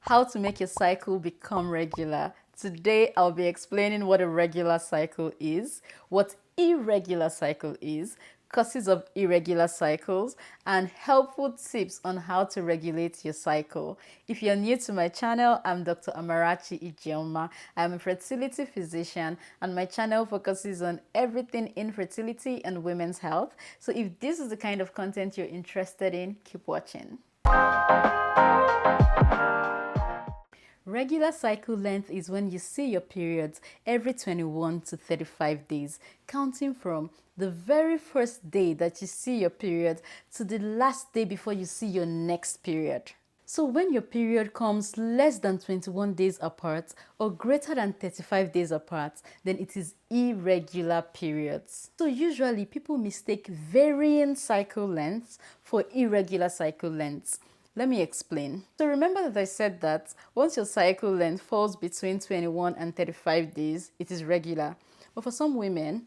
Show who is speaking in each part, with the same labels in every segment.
Speaker 1: How to make your cycle become regular. Today, I'll be explaining what a regular cycle is, what irregular cycle is, causes of irregular cycles, and helpful tips on how to regulate your cycle. If you're new to my channel, I'm Dr. Amarachi Ijeoma. I'm a fertility physician, and my channel focuses on everything infertility and women's health. So if this is the kind of content you're interested in, keep watching. Regular cycle length is when you see your periods every 21 to 35 days, counting from the very first day that you see your period to the last day before you see your next period. So when your period comes less than 21 days apart or greater than 35 days apart, then it is irregular periods. So usually people mistake varying cycle lengths for irregular cycle lengths. Let me explain. So remember that I said that once your cycle length falls between 21 and 35 days, it is regular. But for some women,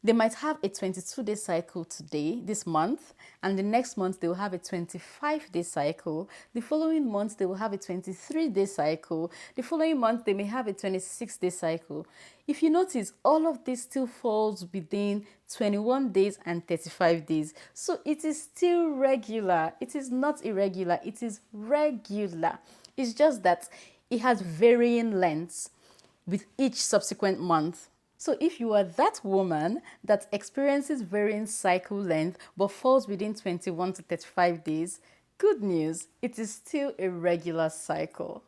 Speaker 1: they might have a 22-day cycle today, this month, and the next month they will have a 25-day cycle. The following month they will have a 23-day cycle. The following month they may have a 26-day cycle. If you notice, all of this still falls within 21 days and 35 days. So it is still regular. It is not irregular. It is regular. It's just that it has varying lengths with each subsequent month. So if you are that woman that experiences varying cycle length but falls within 21 to 35 days, good news, it is still a regular cycle.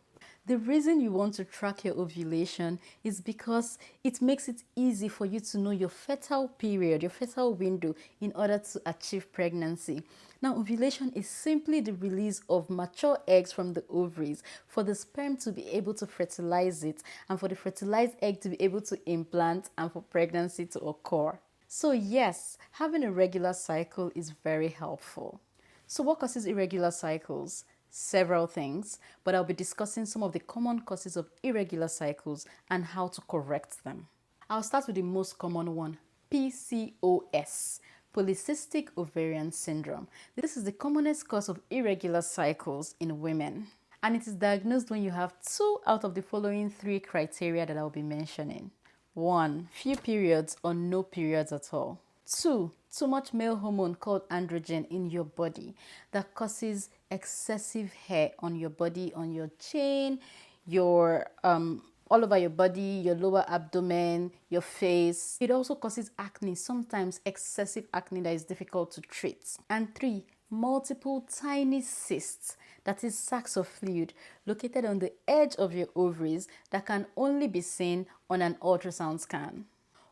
Speaker 1: The reason you want to track your ovulation is because it makes it easy for you to know your fertile period, your fertile window, in order to achieve pregnancy. Now, ovulation is simply the release of mature eggs from the ovaries for the sperm to be able to fertilize it and for the fertilized egg to be able to implant and for pregnancy to occur. So yes, having a regular cycle is very helpful. So what causes irregular cycles? Several things, but I'll be discussing some of the common causes of irregular cycles and how to correct them. I'll start with the most common one, PCOS, polycystic ovarian syndrome. This is the commonest cause of irregular cycles in women, and it is diagnosed when you have 2 out of the following 3 criteria that I'll be mentioning. 1. Few periods or no periods at all. 2. Too much male hormone called androgen in your body that causes excessive hair on your body, on your chin, your all over your body, your lower abdomen, your face. It also causes acne, sometimes excessive acne that is difficult to treat. And 3. Multiple tiny cysts, that is sacs of fluid located on the edge of your ovaries that can only be seen on an ultrasound scan.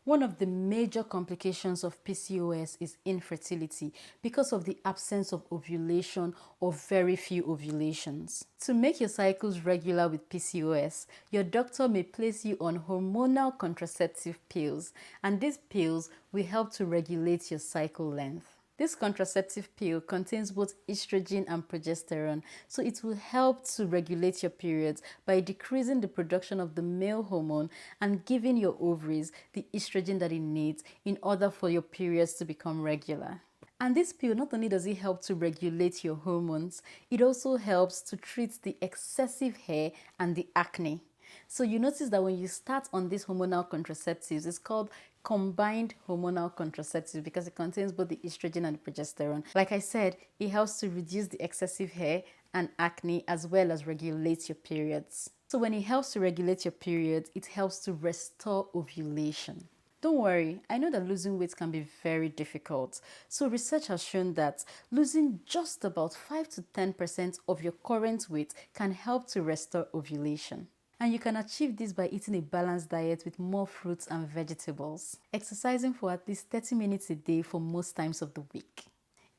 Speaker 1: One of the major complications of PCOS is infertility because of the absence of ovulation or very few ovulations. To make your cycles regular with PCOS, your doctor may place you on hormonal contraceptive pills, and these pills will help to regulate your cycle length. This contraceptive pill contains both estrogen and progesterone, so it will help to regulate your periods by decreasing the production of the male hormone and giving your ovaries the estrogen that it needs in order for your periods to become regular. And this pill, not only does it help to regulate your hormones, it also helps to treat the excessive hair and the acne. So you notice that when you start on these hormonal contraceptives, it's called combined hormonal contraceptives because it contains both the estrogen and the progesterone. Like I said, it helps to reduce the excessive hair and acne as well as regulate your periods. So when it helps to regulate your periods, it helps to restore ovulation. Don't worry, I know that losing weight can be very difficult. So research has shown that losing just about 5 to 10% of your current weight can help to restore ovulation. And you can achieve this by eating a balanced diet with more fruits and vegetables, exercising for at least 30 minutes a day for most times of the week.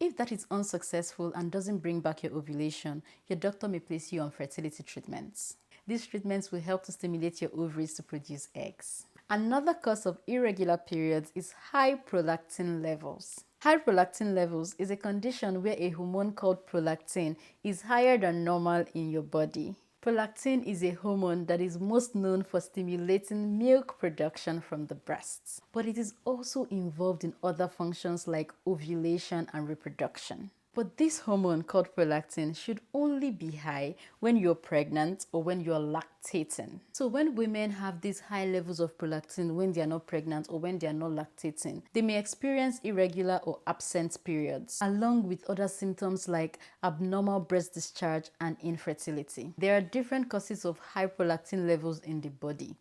Speaker 1: If that is unsuccessful and doesn't bring back your ovulation, your doctor may place you on fertility treatments. These treatments will help to stimulate your ovaries to produce eggs. Another cause of irregular periods is high prolactin levels. High prolactin levels is a condition where a hormone called prolactin is higher than normal in your body. Prolactin is a hormone that is most known for stimulating milk production from the breasts, but it is also involved in other functions like ovulation and reproduction. But this hormone called prolactin should only be high when you're pregnant or when you're lactating. So when women have these high levels of prolactin when they are not pregnant or when they are not lactating, they may experience irregular or absent periods, along with other symptoms like abnormal breast discharge and infertility. There are different causes of high prolactin levels in the body.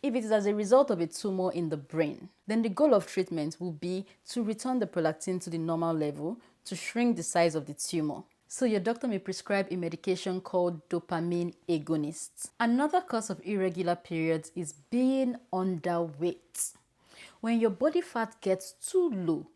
Speaker 1: If it is as a result of a tumor in the brain, then the goal of treatment will be to return the prolactin to the normal level to shrink the size of the tumor. So your doctor may prescribe a medication called dopamine agonists. Another cause of irregular periods is being underweight. When your body fat gets too low,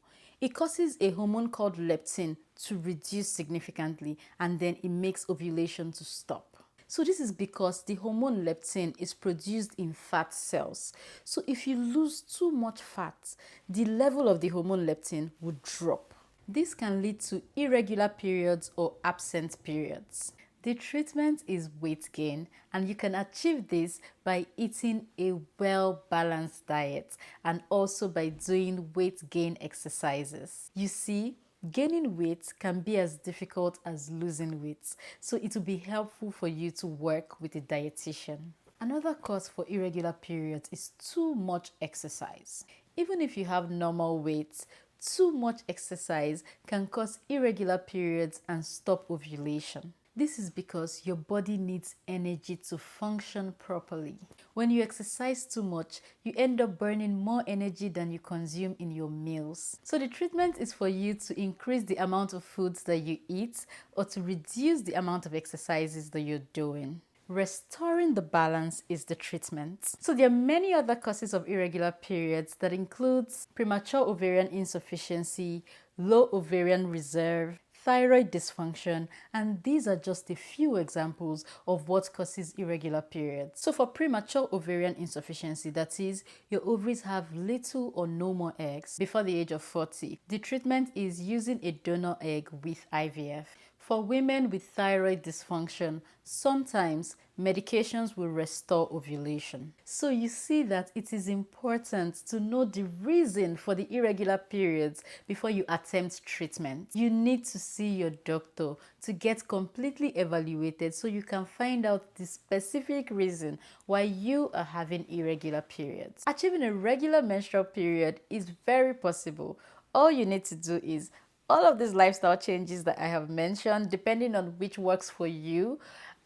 Speaker 1: it causes a hormone called leptin to reduce significantly, and then it makes ovulation to stop. So this is because the hormone leptin is produced in fat cells. So if you lose too much fat, the level of the hormone leptin would drop. This can lead to irregular periods or absent periods. The treatment is weight gain, and you can achieve this by eating a well-balanced diet and also by doing weight gain exercises. You see, gaining weight can be as difficult as losing weight, so it will be helpful for you to work with a dietitian. Another cause for irregular periods is too much exercise. Even if you have normal weight, too much exercise can cause irregular periods and stop ovulation. This is because your body needs energy to function properly. When you exercise too much, you end up burning more energy than you consume in your meals. So the treatment is for you to increase the amount of foods that you eat or to reduce the amount of exercises that you're doing. Restoring the balance is the treatment. So there are many other causes of irregular periods that includes premature ovarian insufficiency, low ovarian reserve, thyroid dysfunction, and these are just a few examples of what causes irregular periods. So for premature ovarian insufficiency, that is, your ovaries have little or no more eggs before the age of 40, the treatment is using a donor egg with IVF. For women with thyroid dysfunction, sometimes medications will restore ovulation. So you see that it is important to know the reason for the irregular periods before you attempt treatment. You need to see your doctor to get completely evaluated so you can find out the specific reason why you are having irregular periods. Achieving a regular menstrual period is very possible. All you need to do is all of these lifestyle changes that I have mentioned, depending on which works for you,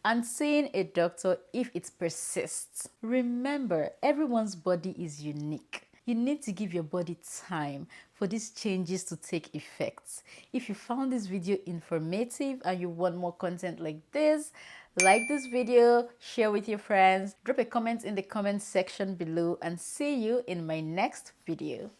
Speaker 1: and seeing a doctor if it persists. Remember, everyone's body is unique. You need to give your body time for these changes to take effect. If you found this video informative and you want more content like this video, share with your friends, drop a comment in the comment section below, and see you in my next video.